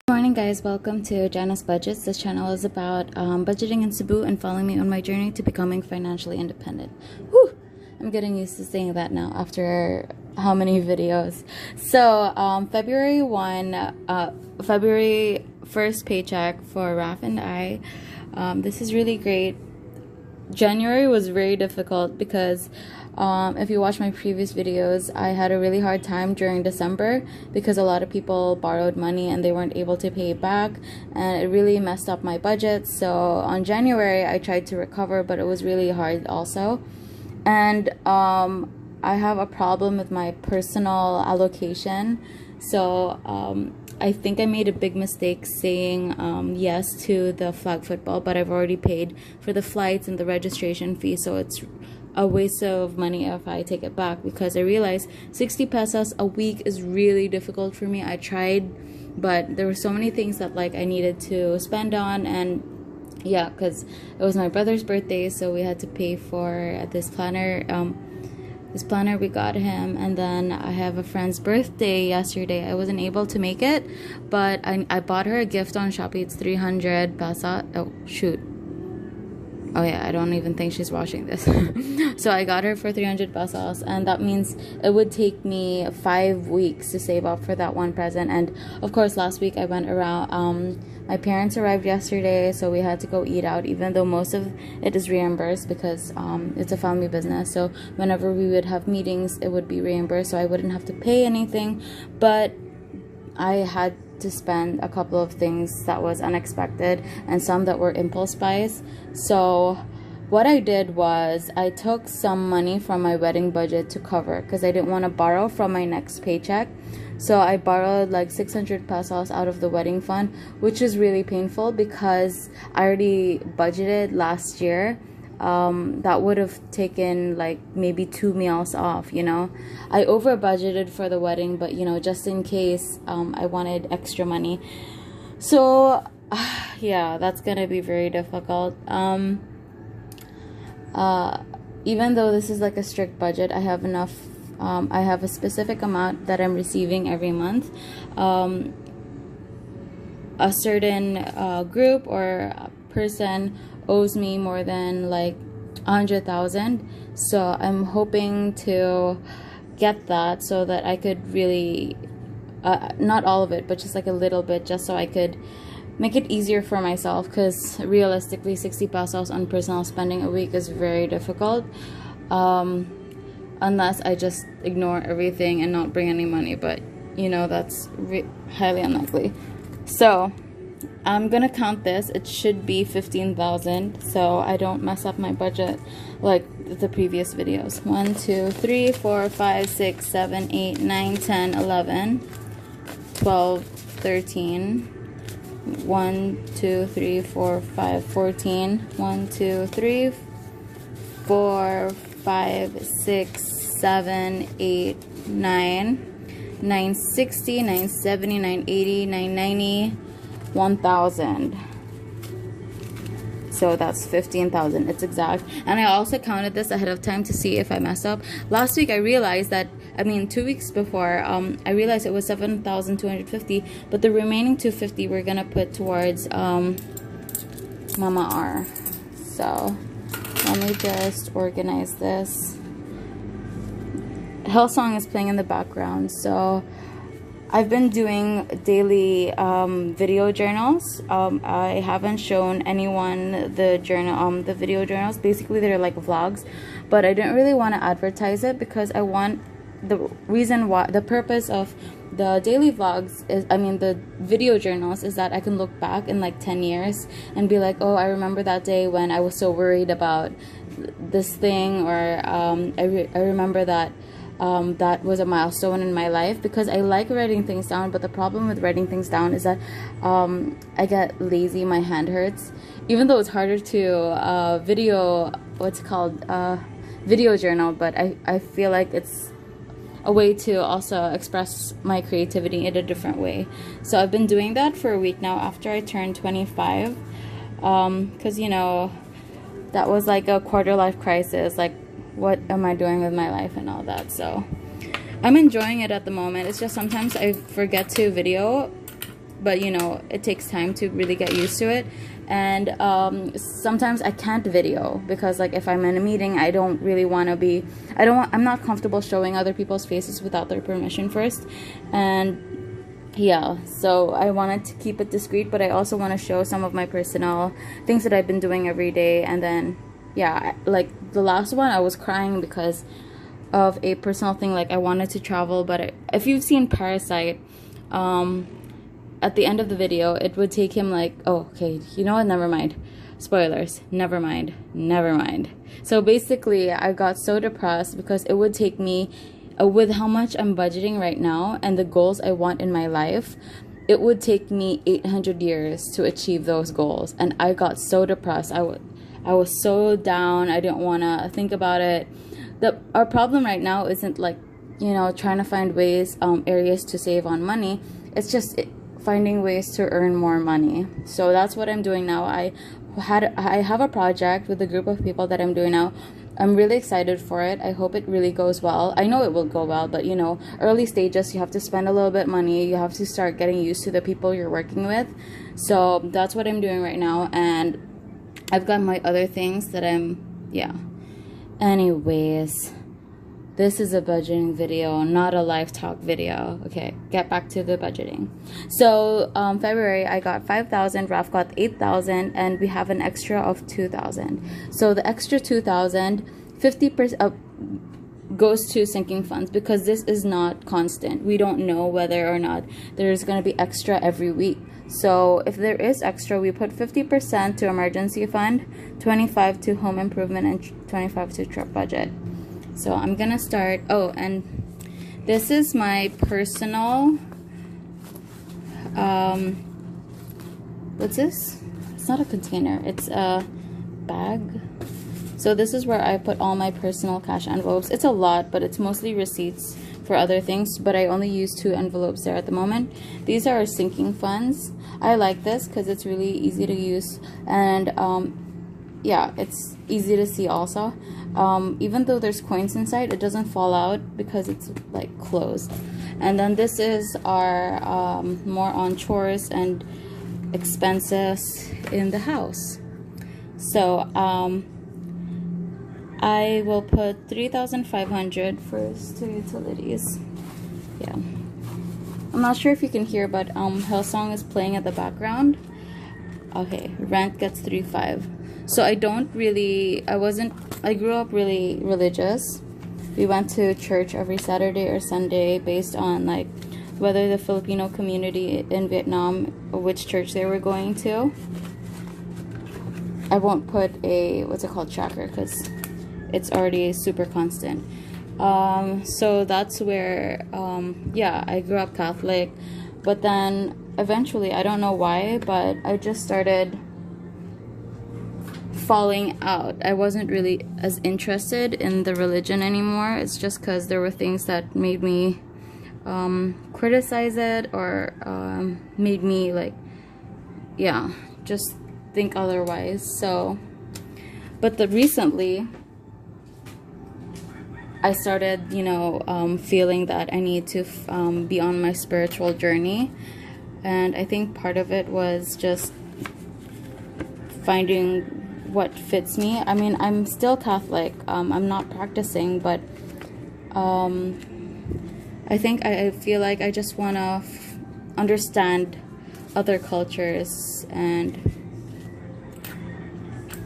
Good morning guys, welcome to Jana's Budgets. This channel is about budgeting in Cebu and following me on my journey to becoming financially independent. Whew! I'm getting used to saying that now after how many videos. So February 1st paycheck for Raf and I. This is really great. January was very difficult because if you watch my previous videos, I had a really hard time during December because a lot of people borrowed money and they weren't able to pay it back, and it really messed up my budget. So on January I tried to recover, but it was really hard also. And I have a problem with my personal allocation. So I think I made a big mistake saying yes to the flag football, but I've already paid for the flights and the registration fee, so it's a waste of money if I take it back, because I realized 60 pesos a week is really difficult for me. I tried, but there were so many things that I needed to spend on, and yeah, because it was my brother's birthday, so we had to pay for this planner. This planner we got him, and then I have a friend's birthday yesterday. I wasn't able to make it, but I bought her a gift on Shopee. It's 300 pesos. Oh shoot. Oh yeah, I don't even think she's watching this. So I got her for 300 pesos, and that means it would take me 5 weeks to save up for that one present. And of course last week I went around, my parents arrived yesterday, so we had to go eat out, even though most of it is reimbursed because it's a family business. So whenever we would have meetings, it would be reimbursed, so I wouldn't have to pay anything. But I had to spend a couple of things that was unexpected and some that were impulse buys. So what I did was I took some money from my wedding budget to cover, because I didn't want to borrow from my next paycheck. So I borrowed like 600 pesos out of the wedding fund, which is really painful because I already budgeted last year. That would have taken like maybe 2 meals off, you know. I over budgeted for the wedding, but you know, just in case I wanted extra money. So yeah, that's gonna be very difficult. Even though this is like a strict budget, I have enough. I have a specific amount that I'm receiving every month. A certain group or person owes me more than like 100,000, so I'm hoping to get that so that I could really not all of it, but just like a little bit, just so I could make it easier for myself, because realistically 60 pesos on personal spending a week is very difficult, unless I just ignore everything and not bring any money, but you know, that's highly unlikely. So I'm gonna count this. It should be 15,000, so I don't mess up my budget like the previous videos. 1 2 3 4 5 6 7 8 9 10 11 12 13 1 2 3 4 5 14 1 2 3 4 5 6 7 8 9 960 970 980 990 1,000. So that's 15,000. It's exact. And I also counted this ahead of time to see if I mess up. Last week I realized that, 2 weeks before, I realized it was 7,250, but the remaining 250 we're gonna put towards Mama R. So let me just organize this. Hillsong is playing in the background, so I've been doing daily video journals. I haven't shown anyone the video journals. Basically, they're like vlogs, but I didn't really want to advertise it because I want the purpose of the daily vlogs is, the video journals is that I can look back in like 10 years and be like, oh, I remember that day when I was so worried about this thing, or I remember that that was a milestone in my life, because I like writing things down. But the problem with writing things down is that I get lazy, my hand hurts, even though it's harder to video journal, but I feel like it's a way to also express my creativity in a different way. So I've been doing that for a week now after I turned 25, because you know, that was like a quarter life crisis, like what am I doing with my life and all that. So I'm enjoying it at the moment. It's just sometimes I forget to video but you know, it takes time to really get used to it. And sometimes I can't video because like if I'm in a meeting, I don't really want to be, I'm not comfortable showing other people's faces without their permission first. And yeah, so I wanted to keep it discreet, but I also want to show some of my personal things that I've been doing every day. And then yeah, like the last one, I was crying because of a personal thing. Like I wanted to travel, but if you've seen Parasite, at the end of the video, it would take him like, oh, okay, you know what, never mind, spoilers, never mind. So basically I got so depressed because it would take me, with how much I'm budgeting right now and the goals I want in my life, it would take me 800 years to achieve those goals. And I got so depressed. I was so down. I didn't want to think about it. Our problem right now isn't like, you know, trying to find ways, areas to save on money. It's just finding ways to earn more money. So that's what I'm doing now. I have a project with a group of people that I'm doing now. I'm really excited for it. I hope it really goes well. I know it will go well, but you know, early stages, you have to spend a little bit of money. You have to start getting used to the people you're working with. So that's what I'm doing right now. And I've got my other things that yeah. Anyways, this is a budgeting video, not a life talk video. Okay, get back to the budgeting. So February I got 5,000, Raf got 8,000, and we have an extra of 2,000. So the extra 2,000, 50% goes to sinking funds because this is not constant. We don't know whether or not there's going to be extra every week. So if there is extra, we put 50% to emergency fund, 25 to home improvement, and 25 to trip budget. So I'm gonna start. Oh, and this is my personal, what's this? It's not a container, it's a bag. So this is where I put all my personal cash envelopes. It's a lot, but it's mostly receipts for other things, but I only use 2 envelopes there at the moment. These are sinking funds. I like this because it's really easy to use, and yeah, it's easy to see also. Even though there's coins inside, it doesn't fall out because it's like closed. And then this is our more on chores and expenses in the house. So I will put 3,500 first to utilities. Yeah, I'm not sure if you can hear, but Hillsong is playing at the background. Okay, rent gets 3,500. So I grew up really religious. We went to church every Saturday or Sunday based on like whether the Filipino community in Vietnam, which church they were going to. I won't put a, what's it called, tracker, because it's already super constant. So that's where, yeah, I grew up Catholic. But then eventually, I don't know why, but I just started falling out. I wasn't really as interested in the religion anymore. It's just because there were things that made me criticize it, or made me like, yeah, just think otherwise. So, but recently I started, you know, feeling that I need to be on my spiritual journey, and I think part of it was just finding what fits me. I mean, I'm still Catholic. I'm not practicing, but I think I feel like I just want to understand other cultures, and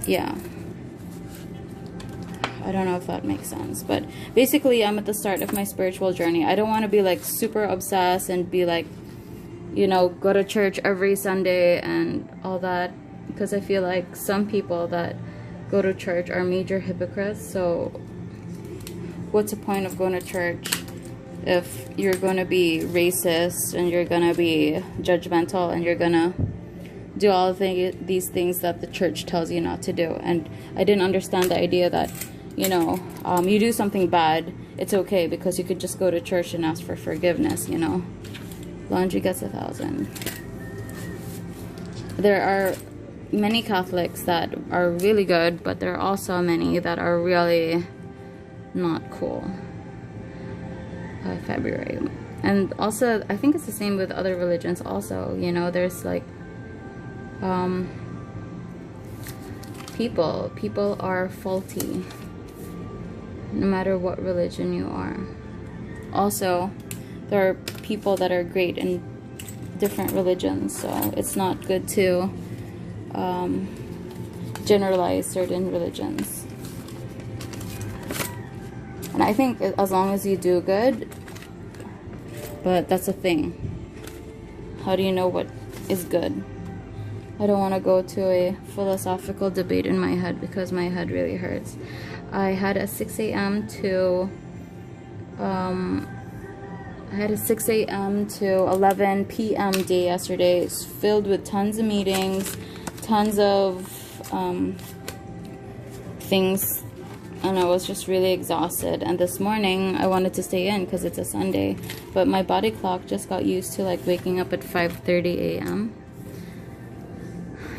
yeah, I don't know if that makes sense, but basically I'm at the start of my spiritual journey. I don't want to be like super obsessed and be like, you know, go to church every Sunday and all that, because I feel like some people that go to church are major hypocrites. So what's the point of going to church if you're going to be racist and you're going to be judgmental and you're going to do all these things that the church tells you not to do? And I didn't understand the idea that, you know, you do something bad, it's okay because you could just go to church and ask for forgiveness, you know. Laundry gets 1,000. There are many Catholics that are really good, but there are also many that are really not cool. February. And also, I think it's the same with other religions also, you know, there's like, people are faulty, no matter what religion you are. Also, there are people that are great in different religions, so it's not good to generalize certain religions. And I think as long as you do good, but that's the thing. How do you know what is good? I don't want to go to a philosophical debate in my head because my head really hurts. I had a 6 a.m. to 11 p.m. day yesterday. It's filled with tons of meetings, tons of things, and I was just really exhausted. And this morning I wanted to stay in because it's a Sunday, but my body clock just got used to like waking up at 5:30 a.m.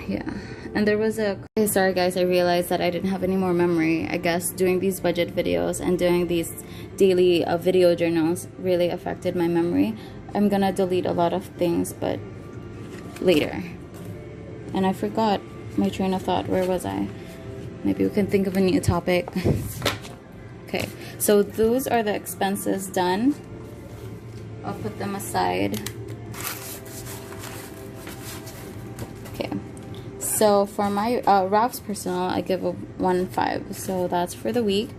Yeah, and there was a... Okay, sorry guys, I realized that I didn't have any more memory. I guess doing these budget videos and doing these daily video journals really affected my memory. I'm gonna delete a lot of things, but later. And I forgot my train of thought. Where was I? Maybe we can think of a new topic. Okay, so those are the expenses done. I'll put them aside. Okay, so for my Ralph's personal, I give a 1.5, so that's for the week.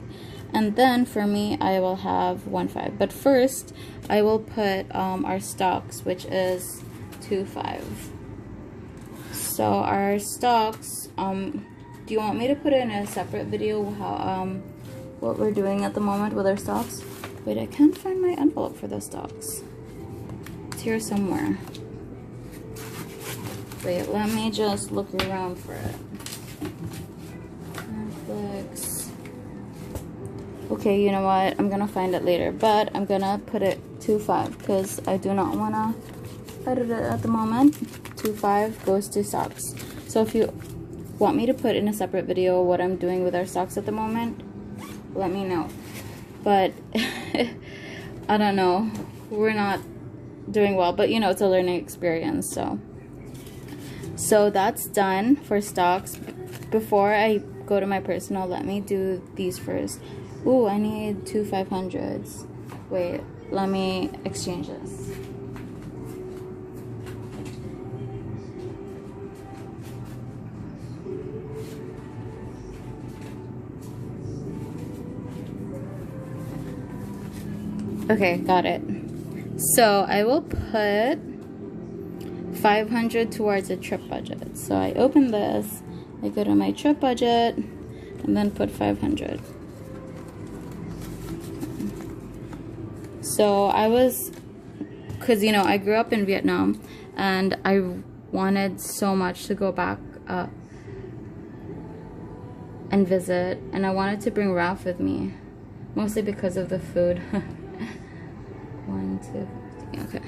And then for me, I will have 1.5. But first, I will put our stocks, which is 2.5. So our stocks, do you want me to put in a separate video how what we're doing at the moment with our stocks? Wait, I can't find my envelope for the stocks. It's here somewhere. Wait, let me just look around for it. Netflix. Okay, you know what? I'm gonna find it later, but I'm gonna put it 2.5 because I do not wanna edit it at the moment. 2.5 goes to stocks. So if you want me to put in a separate video what I'm doing with our stocks at the moment, let me know. But I don't know, we're not doing well, but you know, it's a learning experience. So that's done for stocks. Before I go to my personal, let me do these first. Ooh, I need 2 500s. Wait, let me exchange this. Okay, got it. So I will put 500 towards a trip budget. So I open this, I go to my trip budget, and then put 500. So I was, because you know, I grew up in Vietnam, and I wanted so much to go back and visit, and I wanted to bring Ralph with me, mostly because of the food. 1, 2, 50, okay.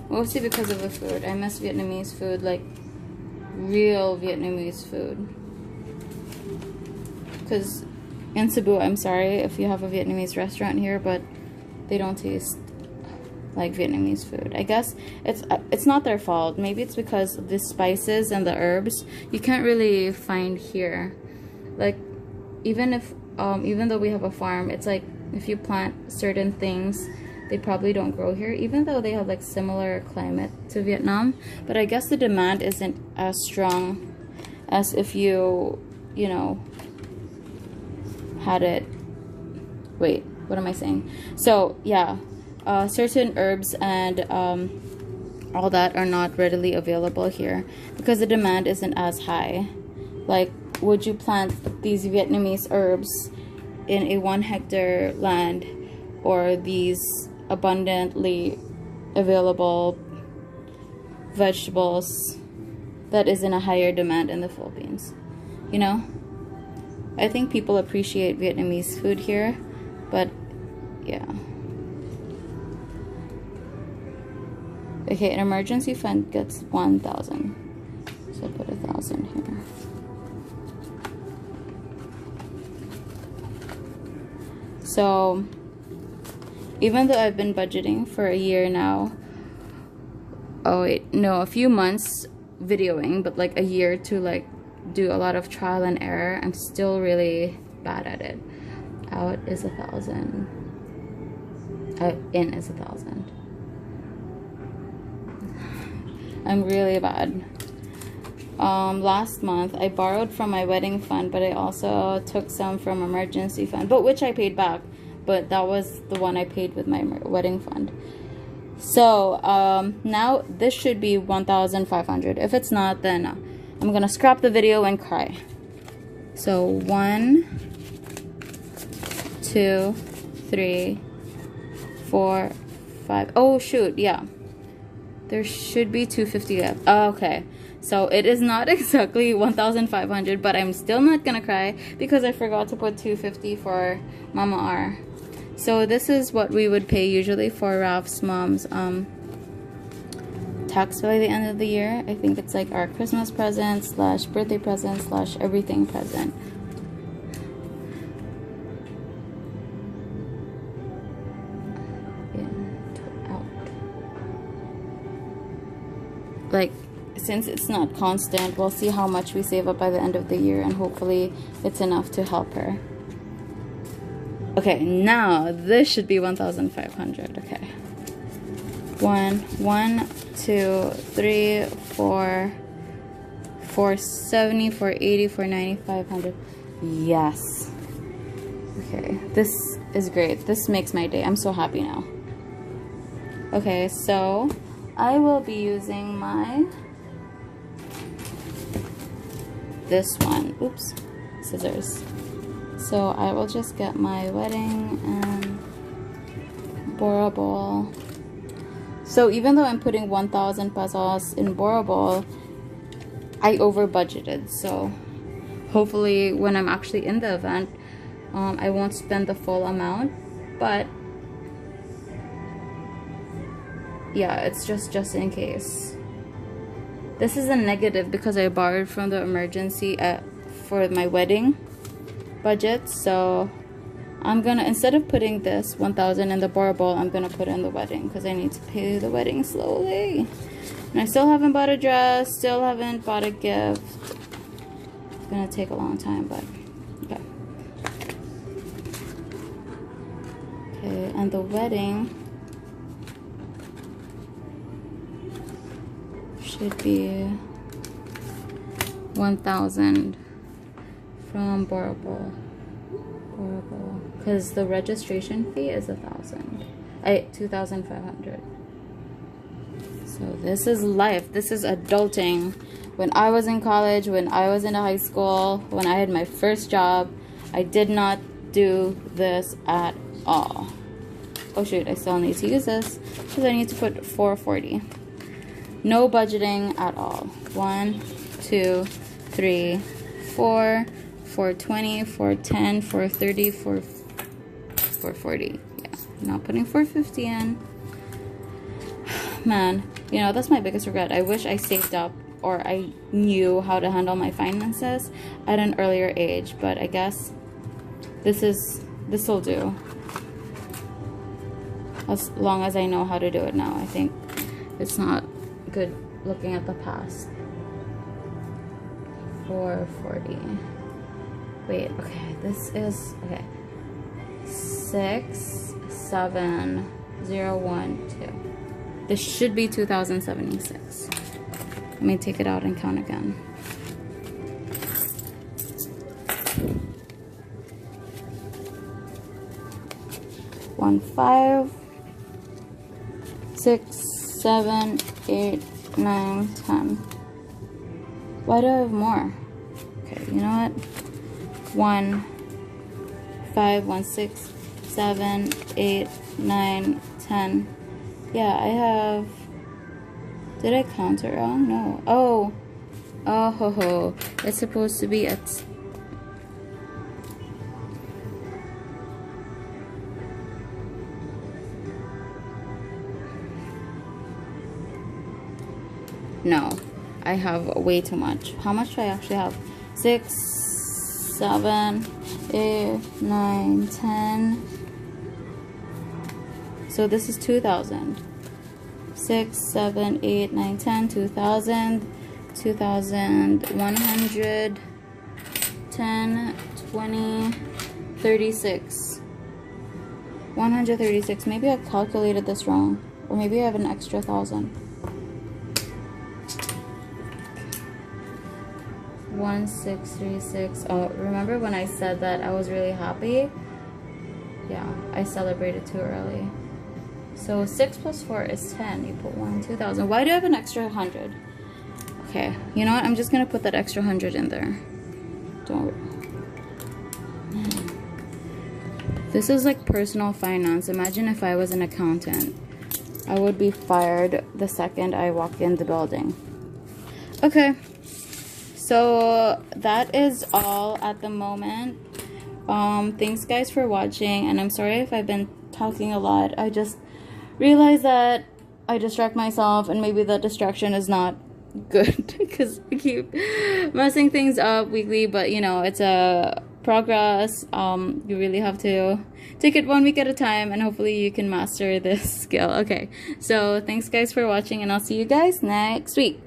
Mostly because of the food. I miss Vietnamese food, like real Vietnamese food. Because in Cebu, I'm sorry if you have a Vietnamese restaurant here, but they don't taste like Vietnamese food. I guess it's not their fault. Maybe it's because the spices and the herbs you can't really find here. Like even though we have a farm, it's like if you plant certain things, they probably don't grow here, even though they have like similar climate to Vietnam. But I guess the demand isn't as strong as if you know, had it. Wait, what am I saying? So yeah, certain herbs and all that are not readily available here because the demand isn't as high. Like, would you plant these Vietnamese herbs in a 1 hectare land, or these abundantly available vegetables that is in a higher demand in the Philippines? You know, I think people appreciate Vietnamese food here, but yeah. Okay, an emergency fund gets 1,000, so put 1,000 here. So even though I've been budgeting for a year now. Oh wait, no, a few months videoing, but like a year to like do a lot of trial and error, I'm still really bad at it. Out is 1,000. In is 1,000. I'm really bad. Last month I borrowed from my wedding fund, but I also took some from emergency fund, but which I paid back, but that was the one I paid with my wedding fund. So now this should be 1,500. If it's not, then I'm gonna scrap the video and cry. So 1, 2, 3, 4, 5. Oh shoot, yeah, there should be 250 left. Oh, okay, so it is not exactly 1,500, but I'm still not gonna cry because I forgot to put 250 for Mama R. So this is what we would pay usually for Ralph's mom's tax by the end of the year. I think it's like our Christmas present slash birthday present slash everything present. Like, since it's not constant, we'll see how much we save up by the end of the year, and hopefully it's enough to help her. Okay, now this should be 1,500. Okay. 1, 2, 3, 4, 470, 480, 490, 500. Yes. Okay, this is great. This makes my day. I'm so happy now. Okay, so I will be using this one. Oops, scissors. So I will just get my wedding and borrowable. So even though I'm putting 1,000 pesos in borrowable, I over budgeted. So hopefully when I'm actually in the event, I won't spend the full amount. But yeah, it's just in case. This is a negative because I borrowed from the emergency for my wedding budget. So I'm gonna, instead of putting this 1,000 in the borrowable, I'm gonna put in the wedding because I need to pay the wedding slowly. And I still haven't bought a dress, still haven't bought a gift. It's gonna take a long time, but okay. Okay, and the wedding should be 1,000 from borrowable, because the registration fee is 2,500. So this is life. This is adulting. When I was in college, when I was in high school, when I had my first job, I did not do this at all. Oh shoot, I still need to use this because I need to put 440. No budgeting at all. 1, 2, 3, 4, 420, 410, 430, 440. Yeah, I'm not putting 450 in. Man, you know, that's my biggest regret. I wish I saved up or I knew how to handle my finances at an earlier age, but I guess this will do. As long as I know how to do it now. I think it's not good looking at the past. 440. Wait, okay, this is, okay. 67012. This should be 2,076. Let me take it out and count again. One, 5, 6, 7, 8, 9, 10. Why do I have more? Okay, you know what? 1, 5, 1, 6, 7, 8, 9, 10. Yeah, I have. Did I count it wrong? No. Oh ho ho. It's supposed to be at. No, I have way too much. How much do I actually have? 6, 7, 8, 9, 10. So this is 2,000. 6, 7, 8, 9, 10, 2,000, 2,100, 10, 20, 36. 136. Maybe I calculated this wrong. Or maybe I have an extra 1,000. 1636. Oh, remember when I said that I was really happy? Yeah, I celebrated too early. So 6 plus 4 is 10. You put 1, 2,000. Why do I have an extra 100? Okay, you know what? I'm just gonna put that extra 100 in there. Don't worry. This is like personal finance. Imagine if I was an accountant. I would be fired the second I walk in the building. Okay. So that is all at the moment. Thanks guys for watching, and I'm sorry if I've been talking a lot. I just realized that I distract myself, and maybe the distraction is not good because I keep messing things up weekly, but you know, it's a progress. You really have to take it 1 week at a time, and hopefully you can master this skill. Okay, so thanks guys for watching, and I'll see you guys next week.